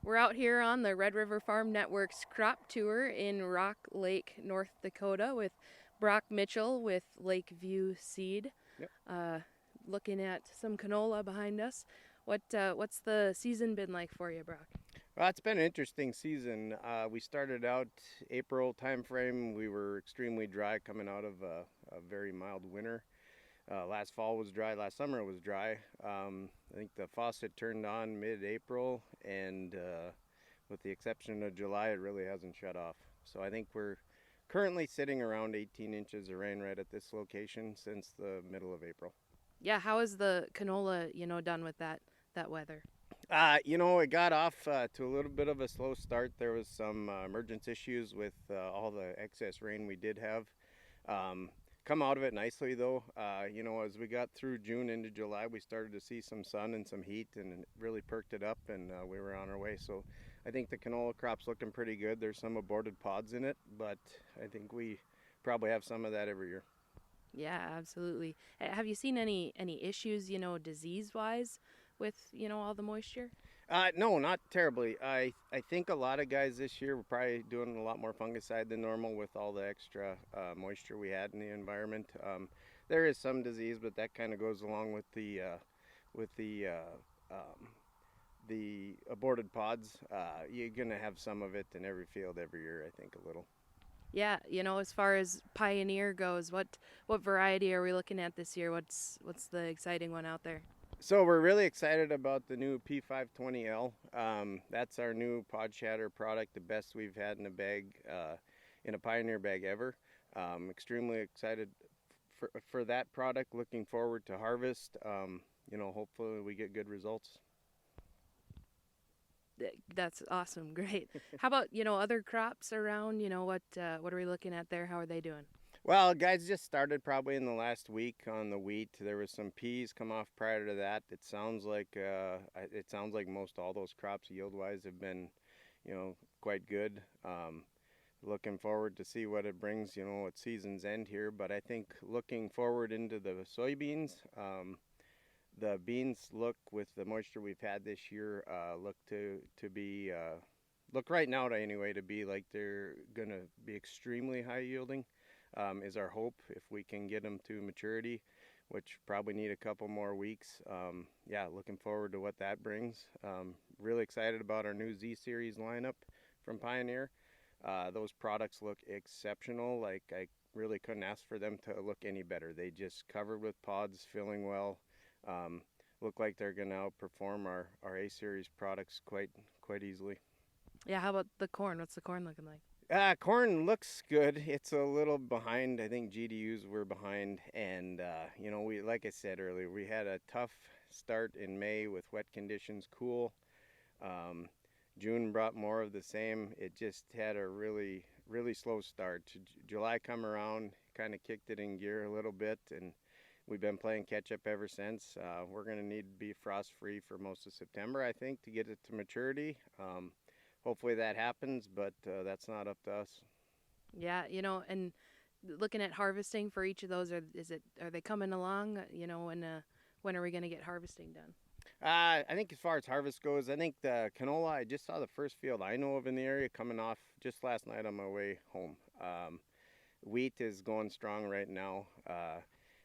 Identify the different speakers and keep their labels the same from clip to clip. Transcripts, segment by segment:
Speaker 1: We're out here on the Red River Farm Network's crop tour in Rocklake, North Dakota with Brock Mitchell with Lakeview Seed.
Speaker 2: Yep.
Speaker 1: Uh, Looking at some canola behind us. What's the season been like for you, Brock?
Speaker 2: Well, it's been an interesting season. We started out April timeframe. We were extremely dry coming out of a very mild winter. Last fall was dry. Last summer was dry. I think the faucet turned on mid-April, and with the exception of July, it really hasn't shut off. So I think we're currently sitting around 18 inches of rain right at this location since the middle of April.
Speaker 1: Yeah, how is the canola, done with that weather?
Speaker 2: It got off to a little bit of a slow start. There was some emergence issues with all the excess rain we did have. Come out of it nicely though. As we got through June into July, we started to see some sun and some heat, and it really perked it up, and we were on our way. So I think the canola crop's looking pretty good. There's some aborted pods in it, but I think we probably have some of that every year.
Speaker 1: Yeah, absolutely. Have you seen any issues, disease wise, with all the moisture?
Speaker 2: No, not terribly. I think a lot of guys this year were probably doing a lot more fungicide than normal with all the extra moisture we had in the environment. There is some disease, but that kind of goes along with with the the aborted pods. You're gonna have some of it in every field every year. I think a little.
Speaker 1: Yeah, as far as Pioneer goes, what variety are we looking at this year? What's the exciting one out there?
Speaker 2: So we're really excited about the new P520L. That's our new pod shatter product, the best we've had in a bag, in a Pioneer bag ever. Extremely excited for that product. Looking forward to harvest. Hopefully we get good results.
Speaker 1: That's awesome, great. How about other crops around? What are we looking at there? How are they doing?
Speaker 2: Well, guys just started probably in the last week on the wheat. There was some peas come off prior to that. It sounds like most all those crops yield-wise have been, quite good. Looking forward to see what it brings, at season's end here. But I think looking forward into the soybeans, the beans look with the moisture we've had this year, look to be look right now to anyway to be like they're gonna be extremely high yielding. Is our hope if we can get them to maturity, which probably need a couple more weeks. Yeah, looking forward to what that brings. Really excited about our new Z Series lineup from Pioneer. Those products look exceptional. Like I really couldn't ask for them to look any better. They just covered with pods, filling well. Look like they're going to outperform our A Series products quite easily.
Speaker 1: Yeah, how about the corn? What's the corn looking like?
Speaker 2: Corn looks good. It's a little behind. I think GDUs were behind, and we, like I said earlier, we had a tough start in May with wet conditions, cool. Um, June brought more of the same. It just had a really slow start. July come around, kind of kicked it in gear a little bit, and we've been playing catch up ever since. We're going to need to be frost free for most of September, I think, to get it to maturity. Hopefully that happens, but that's not up to us.
Speaker 1: Yeah, and looking at harvesting for each of those, are they coming along? When are we gonna get harvesting done?
Speaker 2: I think as far as harvest goes, I think the canola, I just saw the first field I know of in the area coming off just last night on my way home. Wheat is going strong right now.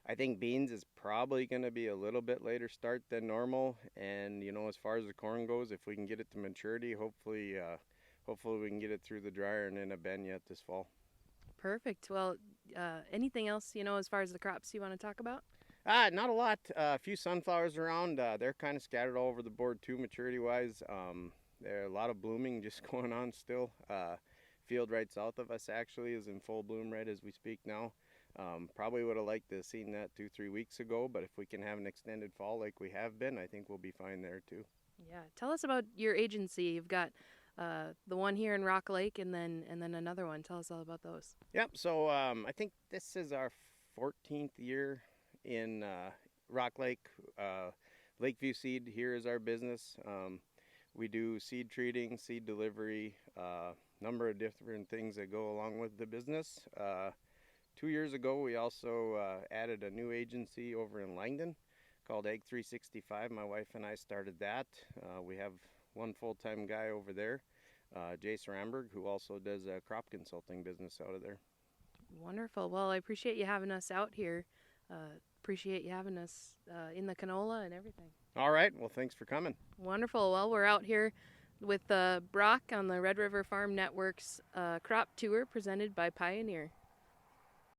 Speaker 2: I think beans is probably going to be a little bit later start than normal. And as far as the corn goes, if we can get it to maturity, hopefully we can get it through the dryer and in a bin yet this fall.
Speaker 1: Perfect. Well, anything else as far as the crops you want to talk about?
Speaker 2: Not a lot. A few sunflowers around. They're kind of scattered all over the board too, maturity wise. There are a lot of blooming just going on still. Field right south of us actually is in full bloom right as we speak now. Probably would have liked to have seen that 2-3 weeks ago, but if we can have an extended fall like we have been, I think we'll be fine there too.
Speaker 1: Yeah. Tell us about your agency. You've got the one here in Rock Lake, and then another one. Tell us all about those.
Speaker 2: Yep. So I think this is our 14th year in Rock Lake. Lakeview Seed here is our business. We do seed treating, seed delivery, number of different things that go along with the business. 2 years ago, we also added a new agency over in Langdon called Egg 365. My wife and I started that. We have one full-time guy over there, Jace Ramberg, who also does a crop consulting business out of there.
Speaker 1: Wonderful. Well, I appreciate you having us out here. Appreciate you having us in the canola and everything.
Speaker 2: All right. Well, thanks for coming.
Speaker 1: Wonderful. Well, we're out here with Brock on the Red River Farm Network's crop tour presented by Pioneer.